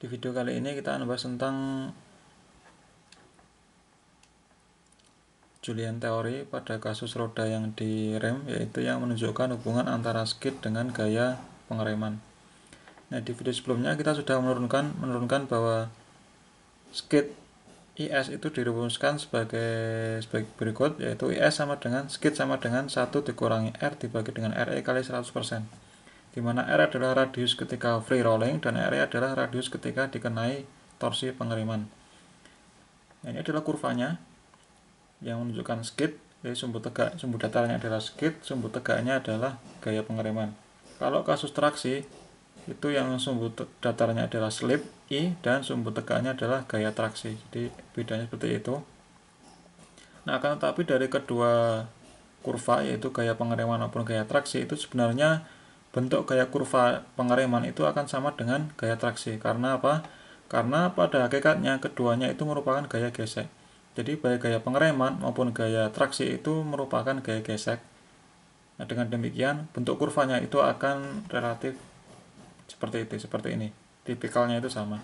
Di video kali ini kita akan bahas tentang Julian teori pada kasus roda yang direm, yaitu yang menunjukkan hubungan antara skid dengan gaya pengereman. Nah, di video sebelumnya kita sudah menurunkan bahwa skid IS itu dirumuskan sebagai berikut, yaitu IS sama dengan skid sama dengan 1 dikurangi R dibagi dengan RE kali 100%, di mana R adalah radius ketika free rolling dan RE adalah radius ketika dikenai torsi pengereman. Nah, ini adalah kurvanya yang menunjukkan skid, jadi sumbu datarnya adalah skid, sumbu tegaknya adalah gaya pengereman. Kalau kasus traksi, itu yang sumbu datarnya adalah slip I dan sumbu tegaknya adalah gaya traksi. Jadi bedanya seperti itu. Nah, akan tetapi dari kedua kurva, yaitu gaya pengereman maupun gaya traksi, itu sebenarnya bentuk gaya kurva pengereman itu akan sama dengan gaya traksi. Karena apa? Karena pada hakikatnya keduanya itu merupakan gaya gesek. Jadi baik gaya pengereman maupun gaya traksi itu merupakan gaya gesek. Nah, dengan demikian bentuk kurvanya itu akan relatif seperti ini. Tipikalnya itu sama.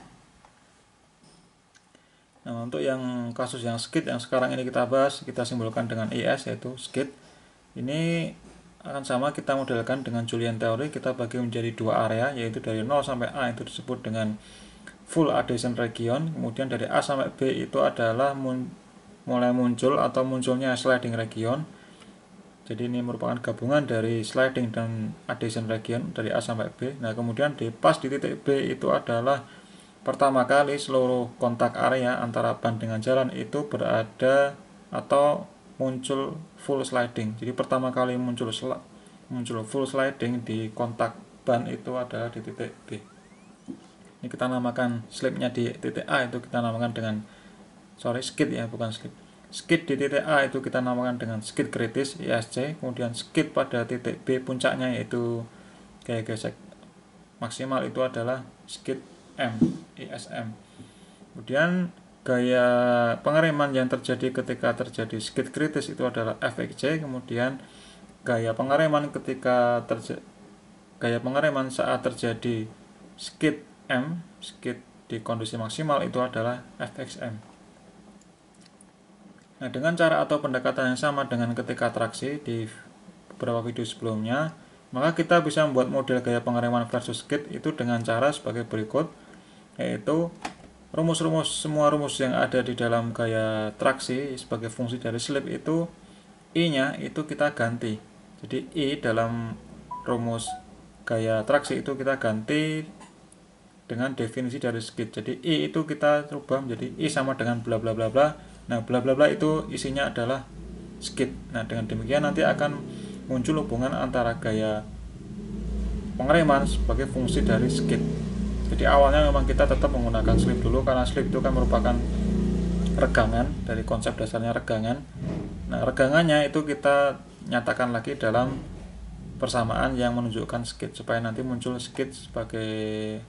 Nah, untuk yang kasus yang skid yang sekarang ini kita bahas, kita simbolkan dengan IS, yaitu skid. Ini akan sama kita modelkan dengan Julian teori, kita bagi menjadi dua area, yaitu dari 0 sampai A itu disebut dengan full adhesion region, kemudian dari A sampai B itu adalah mulai muncul atau munculnya sliding region. Jadi ini merupakan gabungan dari sliding dan adhesion region dari A sampai B. Nah, kemudian pas di titik B itu adalah pertama kali seluruh kontak area antara ban dengan jalan itu berada atau muncul full sliding. Jadi pertama kali muncul full sliding di kontak ban itu adalah di titik B. Ini kita namakan slipnya di titik A itu kita namakan dengan skid ya, bukan slip. Skid di titik A itu kita namakan dengan skid kritis ISC. Kemudian skid pada titik B puncaknya yaitu gaya gesek maksimal itu adalah skid M ISM. Kemudian gaya pengereman yang terjadi ketika terjadi skid kritis itu adalah FXC. Kemudian gaya pengereman saat terjadi skid M, skid di kondisi maksimal itu adalah FXM. Nah, dengan cara atau pendekatan yang sama dengan ketika traksi di beberapa video sebelumnya, maka kita bisa membuat model gaya pengereman versus skid itu dengan cara sebagai berikut, yaitu semua rumus yang ada di dalam gaya traksi sebagai fungsi dari slip itu I-nya itu kita ganti. Jadi I dalam rumus gaya traksi itu kita ganti dengan definisi dari skid. Jadi I itu kita rubah menjadi I sama dengan bla bla bla bla. Nah, bla bla bla itu isinya adalah skid. Nah, dengan demikian nanti akan muncul hubungan antara gaya pengereman sebagai fungsi dari skid. Jadi awalnya memang kita tetap menggunakan slip dulu karena slip itu kan merupakan regangan, dari konsep dasarnya regangan. Nah, regangannya itu kita nyatakan lagi dalam persamaan yang menunjukkan skid supaya nanti muncul skid sebagai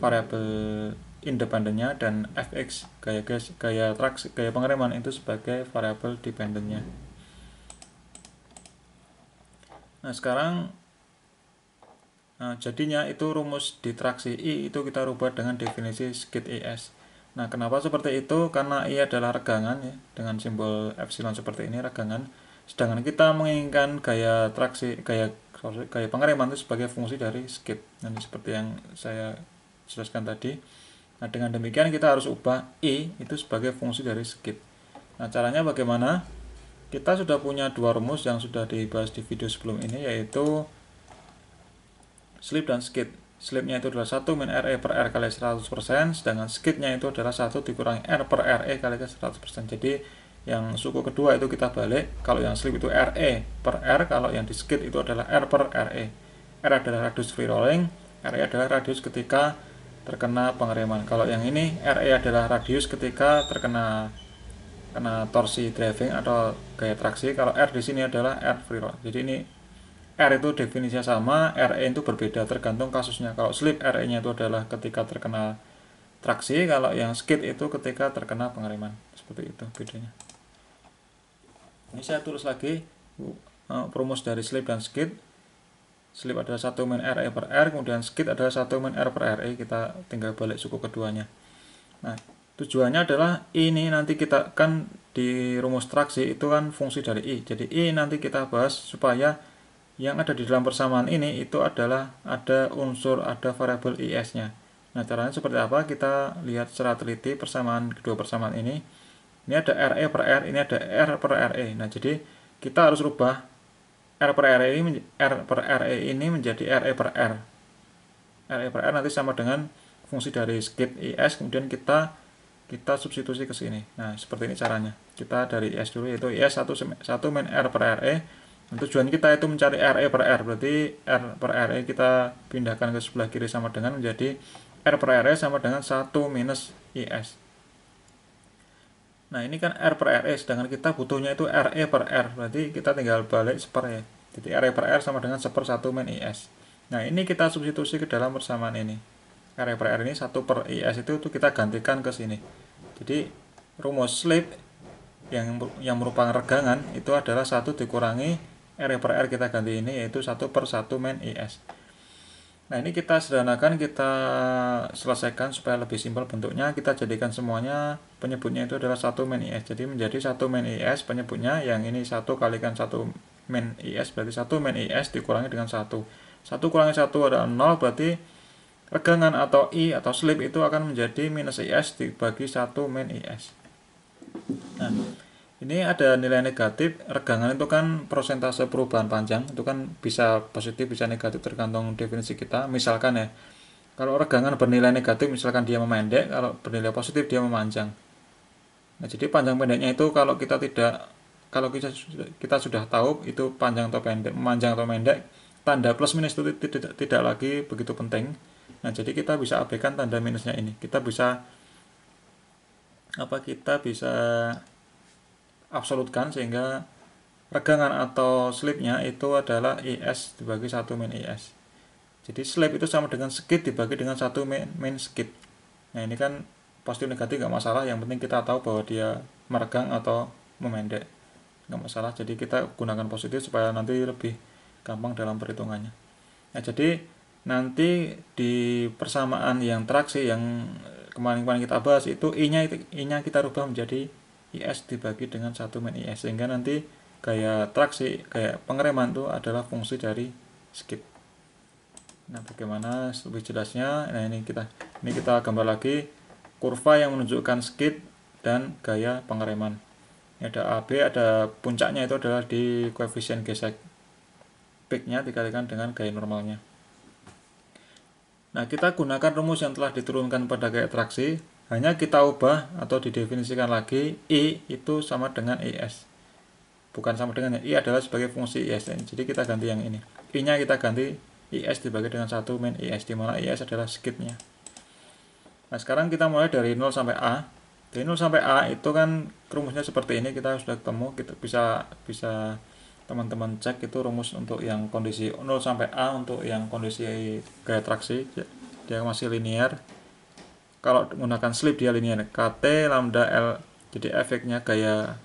variabel independennya dan fx gaya pengereman itu sebagai variabel dependennya. Nah, sekarang jadinya itu rumus di traksi I itu kita rubah dengan definisi skid IS. Nah, kenapa seperti itu? Karena I adalah regangan ya, dengan simbol epsilon seperti ini, regangan. Sedangkan kita menginginkan gaya pengereman itu sebagai fungsi dari skid. Nanti seperti yang saya jelaskan tadi. Nah, dengan demikian kita harus ubah I itu sebagai fungsi dari skid. Nah, caranya bagaimana? Kita sudah punya dua rumus yang sudah dibahas di video sebelum ini, yaitu slip dan skid. Slipnya itu adalah 1 min RE per R kali 100%, sedangkan skidnya itu adalah 1 dikurangi R per RE kali 100%. Jadi yang suku kedua itu kita balik, kalau yang slip itu RE per R, kalau yang di skid itu adalah R per RE. R adalah radius free rolling, RE adalah radius ketika terkena pengereman. Kalau yang ini RE adalah radius ketika terkena torsi driving atau gaya traksi. Kalau R di sini adalah R free rolling. Jadi ini R itu definisinya sama, RE itu berbeda tergantung kasusnya. Kalau slip RE-nya itu adalah ketika terkena traksi, kalau yang skid itu ketika terkena pengereman. Seperti itu bedanya. Ini saya tulis lagi rumus dari slip dan skid. Slip adalah 1 min RE per R, kemudian skid adalah 1 min R per RE, kita tinggal balik suku keduanya. Nah, tujuannya adalah ini nanti kita kan di rumus traksi itu kan fungsi dari I. Jadi I nanti kita bahas supaya yang ada di dalam persamaan ini itu adalah ada unsur, ada variabel IS-nya. Nah, caranya seperti apa? Kita lihat secara teliti persamaan kedua persamaan ini. Ini ada RE per R, ini ada R per RE. Nah, jadi kita harus rubah R per RE ini menjadi RE per R. RE per R nanti sama dengan fungsi dari skid IS, kemudian kita substitusi ke sini. Nah, seperti ini caranya. Kita dari IS dulu, yaitu IS 1 min R per RE. Tujuan kita itu mencari RE per R, berarti R per RE kita pindahkan ke sebelah kiri sama dengan menjadi R per RE sama dengan 1 minus IS. Nah, ini kan R per RE, sedangkan kita butuhnya itu RE per R, berarti kita tinggal balik seper ya. Jadi RE per R sama dengan seper 1 min IS. Nah, ini kita substitusi ke dalam persamaan ini. RE per R ini 1 per IS itu kita gantikan ke sini. Jadi rumus slip yang merupakan regangan itu adalah 1 dikurangi RE per R kita ganti ini, yaitu 1 per 1 min IS. Nah, ini kita sederhanakan, kita selesaikan supaya lebih simpel bentuknya. Kita jadikan semuanya penyebutnya itu adalah 1 min IS. Jadi menjadi 1 min IS penyebutnya, yang ini 1 kalikan 1 min IS, berarti 1 min IS dikurangi dengan 1. 1 kurangi 1 adalah 0, berarti regangan atau I atau slip itu akan menjadi minus IS dibagi 1 min IS. Nah, ini ada nilai negatif. Regangan itu kan persentase perubahan panjang, itu kan bisa positif bisa negatif tergantung definisi kita. Misalkan ya, kalau regangan bernilai negatif misalkan dia memendek, kalau bernilai positif dia memanjang. Nah, jadi panjang pendeknya itu kalau kita sudah tahu itu panjang atau pendek, memanjang atau pendek, tanda plus minus itu tidak lagi begitu penting. Nah, jadi kita bisa abaikan tanda minusnya ini. Kita bisa absolutkan sehingga regangan atau slipnya itu adalah IS dibagi 1 min IS. Jadi slip itu sama dengan skid dibagi dengan 1 min skid. Nah, ini kan positif negatif nggak masalah, yang penting kita tahu bahwa dia meregang atau memendek, nggak masalah. Jadi kita gunakan positif supaya nanti lebih gampang dalam perhitungannya. Nah, jadi nanti di persamaan yang traksi yang kemarin kita bahas itu I-nya kita rubah menjadi IS dibagi dengan 1 min IS, sehingga nanti gaya traksi, gaya pengereman itu adalah fungsi dari skid. Nah, bagaimana lebih jelasnya? Nah, ini kita gambar lagi kurva yang menunjukkan skid dan gaya pengereman. Ini ada AB, ada puncaknya itu adalah di koefisien gesek peak-nya dikalikan dengan gaya normalnya. Nah, kita gunakan rumus yang telah diturunkan pada gaya traksi, hanya kita ubah atau didefinisikan lagi I itu sama dengan IS. Bukan sama dengan I adalah sebagai fungsi IS. Jadi kita ganti yang ini. I-nya kita ganti IS dibagi dengan 1 min IS, di mana IS adalah skid-nya. Nah, sekarang kita mulai dari 0 sampai A. Dari 0 sampai A itu kan rumusnya seperti ini, kita sudah ketemu, kita bisa teman-teman cek itu rumus untuk yang kondisi 0 sampai A, untuk yang kondisi gaya traksi dia masih linear. Kalau menggunakan slip dia linear, KT lambda L, jadi efeknya gaya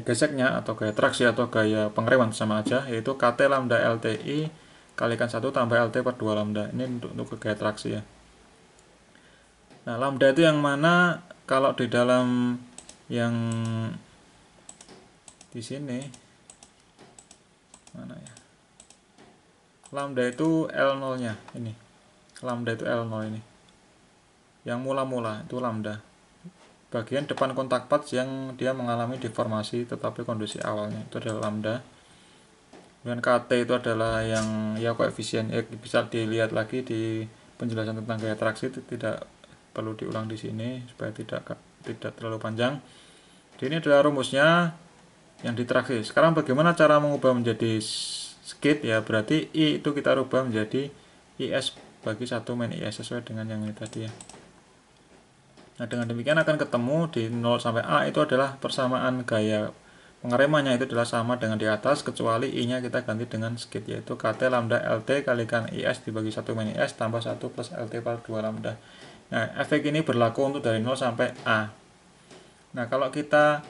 geseknya atau gaya traksi atau gaya pengereman sama aja, yaitu KT lambda LTI kalikan 1 tambah LT per 2 lambda. Ini untuk gaya traksi ya. Nah, lambda itu yang mana? Kalau di dalam yang di sini mana ya? Lambda itu L0 nya ini. Lambda itu L0 ini. Yang mula-mula itu lambda. Bagian depan kontak pads yang dia mengalami deformasi tetapi kondisi awalnya itu adalah lambda. Kemudian KT itu adalah yang ya koefisien, bisa dilihat lagi di penjelasan tentang gaya traksi, itu tidak perlu diulang di sini supaya tidak terlalu panjang. Jadi ini adalah rumusnya yang ditraksi. Sekarang bagaimana cara mengubah menjadi skid ya, berarti I itu kita rubah menjadi IS bagi 1 min IS sesuai dengan yang ini tadi ya. Nah, dengan demikian akan ketemu di 0 sampai A itu adalah persamaan gaya pengeremannya itu adalah sama dengan di atas, kecuali I-nya kita ganti dengan skid, yaitu KT lambda LT kalikan IS dibagi 1 min IS tambah 1 plus LT per 2 lambda. Nah, efek ini berlaku untuk dari 0 sampai A. Nah, kalau kita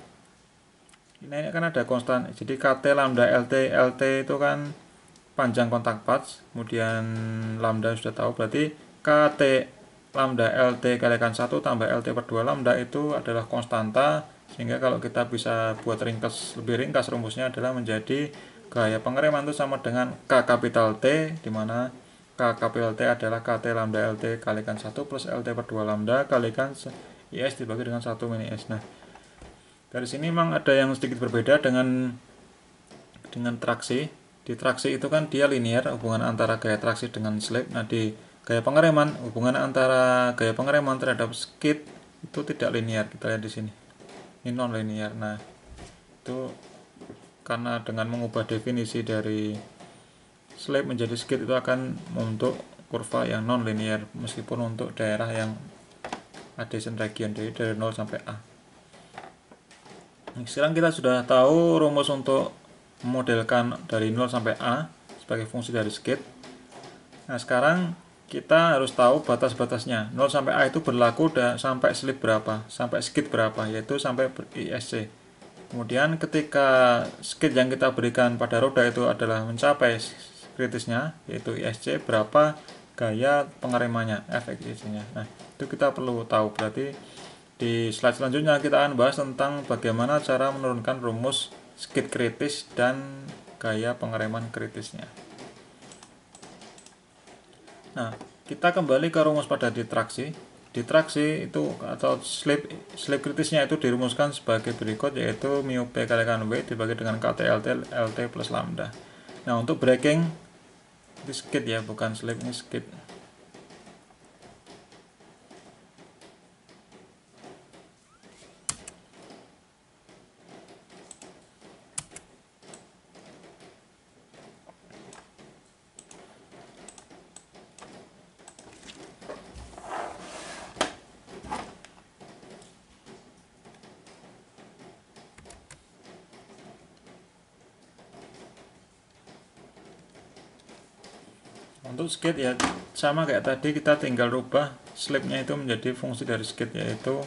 ini kan ada konstan, jadi KT lambda LT itu kan panjang kontak path, kemudian lambda sudah tahu, berarti KT lambda LT kalikan 1 tambah LT per 2 lambda itu adalah konstanta, sehingga kalau kita bisa buat lebih ringkas rumusnya adalah menjadi gaya pengereman itu sama dengan K kapital T, dimana K kapital T adalah KT lambda LT kalikan 1 plus LT per 2 lambda kalikan IS dibagi dengan 1 min IS. Nah, dari sini memang ada yang sedikit berbeda dengan traksi. Di traksi itu kan dia linear hubungan antara gaya traksi dengan slip. Nah, di gaya pengereman hubungan antara gaya pengereman terhadap skid itu tidak linear. Kita lihat di sini. Ini non linear. Nah, itu karena dengan mengubah definisi dari slip menjadi skid itu akan membentuk kurva yang non linear meskipun untuk daerah yang adjacent region dari 0 sampai A. Sekarang kita sudah tahu rumus untuk memodelkan dari 0 sampai A sebagai fungsi dari skid. Nah, sekarang kita harus tahu batas-batasnya. 0 sampai A itu berlaku sampai slip berapa, sampai skid berapa, yaitu sampai ISC. Kemudian ketika skid yang kita berikan pada roda itu adalah mencapai kritisnya, yaitu ISC, berapa gaya pengeremannya, FXIC-nya. Nah, itu kita perlu tahu. Berarti di slide selanjutnya kita akan bahas tentang bagaimana cara menurunkan rumus skid kritis dan gaya pengereman kritisnya. Nah, kita kembali ke rumus pada ditraksi. Ditraksi itu atau slip kritisnya itu dirumuskan sebagai berikut, yaitu mu P kalikan W dibagi dengan KT LT plus lambda. Nah, untuk breaking ini skid ya, bukan slip, ini skid. Untuk skid ya sama kayak tadi, kita tinggal rubah slipnya itu menjadi fungsi dari skid, yaitu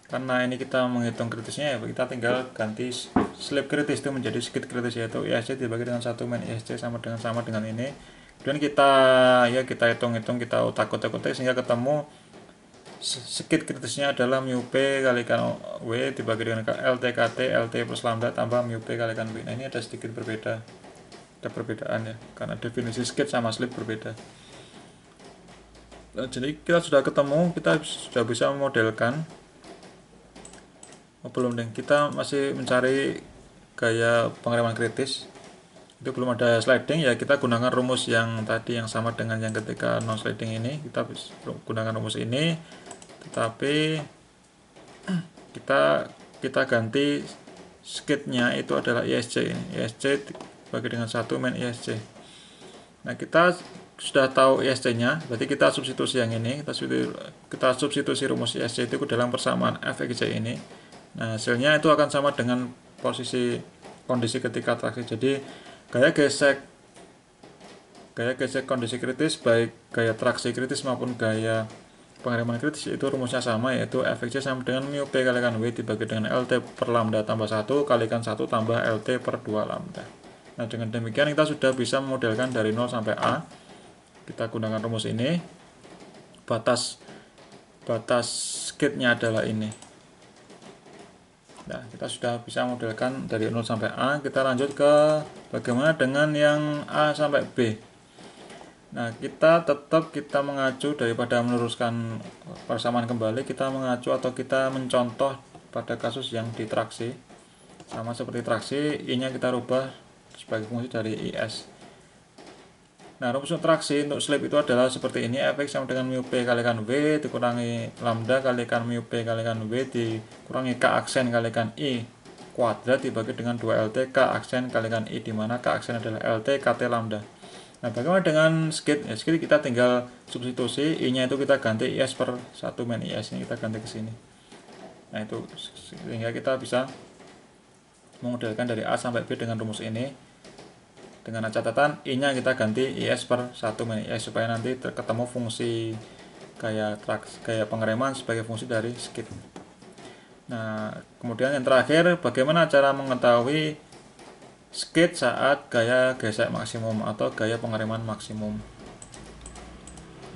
karena ini kita menghitung kritisnya ya, kita tinggal ganti slip kritis itu menjadi skid kritis, yaitu ISC dibagi dengan 1 min ISC sama dengan ini. Kemudian kita hitung-hitung, kita utak-utak sehingga ketemu skid kritisnya adalah mu P kalikan W dibagi dengan LT KT LT plus lambda tambah mu P kalikan W. Nah, ini ada sedikit berbeda. Ada perbedaan ya, karena definisi skid sama slip berbeda. Nah, jadi kita sudah ketemu, kita sudah bisa memodelkan. Belum deh, kita masih mencari gaya pengereman kritis. Itu belum ada sliding ya, kita gunakan rumus yang tadi yang sama dengan yang ketika non sliding ini. Kita gunakan rumus ini, tetapi kita ganti skidnya itu adalah ISC. ISC bagi dengan 1 min ISC. Nah, kita sudah tahu ISC-nya, berarti kita substitusi yang ini, kita substitusi rumus ISC itu ke dalam persamaan FXC ini. Nah, hasilnya itu akan sama dengan kondisi ketika traksi. Jadi gaya gesek kondisi kritis, baik gaya traksi kritis maupun gaya pengereman kritis, itu rumusnya sama, yaitu FXC sama dengan mu P kalikan W dibagi dengan LT per lambda tambah 1 kalikan 1 tambah LT per 2 lambda. Nah, dengan demikian kita sudah bisa memodelkan dari 0 sampai A. Kita gunakan rumus ini. Batas skidnya adalah ini. Nah, kita sudah bisa modelkan dari 0 sampai A. Kita lanjut ke bagaimana dengan yang A sampai B. Nah, kita mengacu daripada meneruskan persamaan kembali, kita mengacu atau kita mencontoh pada kasus yang ditraksi. Sama seperti traksi, I-nya kita rubah sebagai fungsi dari IS. Nah, rumus traksi untuk slip itu adalah seperti ini. Fx sama dengan mu P kalikan W dikurangi lambda kalikan mu P kalikan W dikurangi K aksen kalikan I kuadrat dibagi dengan 2LT K aksen kalikan I, dimana K aksen adalah LT KT lambda. Nah, bagaimana dengan skid? Ya, skid kita tinggal substitusi, I-nya itu kita ganti IS per 1 min IS, ini kita ganti ke sini. Nah, itu sehingga kita bisa memodelkan dari A sampai B dengan rumus ini. Dengan catatan I-nya kita ganti IS per 1 min IS supaya nanti ketemu fungsi gaya pengereman sebagai fungsi dari skid. Nah, kemudian yang terakhir, bagaimana cara mengetahui skid saat gaya gesek maksimum atau gaya pengereman maksimum.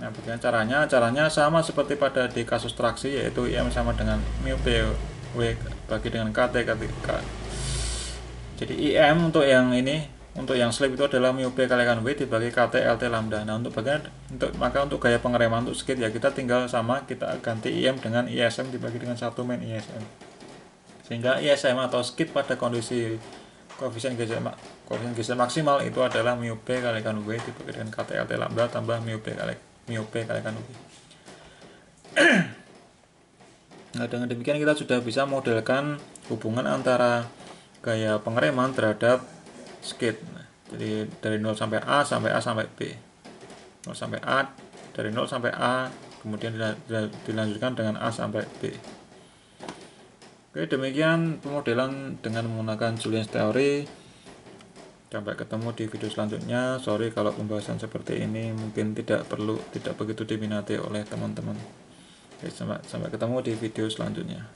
Nah, bagaimana caranya? Caranya sama seperti pada di kasus traksi, yaitu IM sama dengan mu P W bagi dengan KT ketika. Jadi IM untuk yang ini, untuk yang slip itu adalah mu P kalikan W dibagi KT LT lambda. Nah, untuk bagian untuk gaya pengereman untuk skid ya kita tinggal sama, kita ganti IM dengan ISM dibagi dengan 1 min ISM. Sehingga ISM atau skid pada kondisi koefisien gesek maksimal itu adalah mu P kalikan W dibagi dengan KT LT lambda tambah mu P kalikan W. Nah, dengan demikian kita sudah bisa modelkan hubungan antara gaya pengereman terhadap skid. Nah, jadi dari 0 sampai A sampai A sampai B. 0 sampai A, dari 0 sampai A, kemudian dilanjutkan dengan A sampai B. Oke, demikian pemodelan dengan menggunakan Julien's Theory. Sampai ketemu di video selanjutnya. Sorry kalau pembahasan seperti ini mungkin tidak begitu diminati oleh teman-teman. Oke, sampai ketemu di video selanjutnya.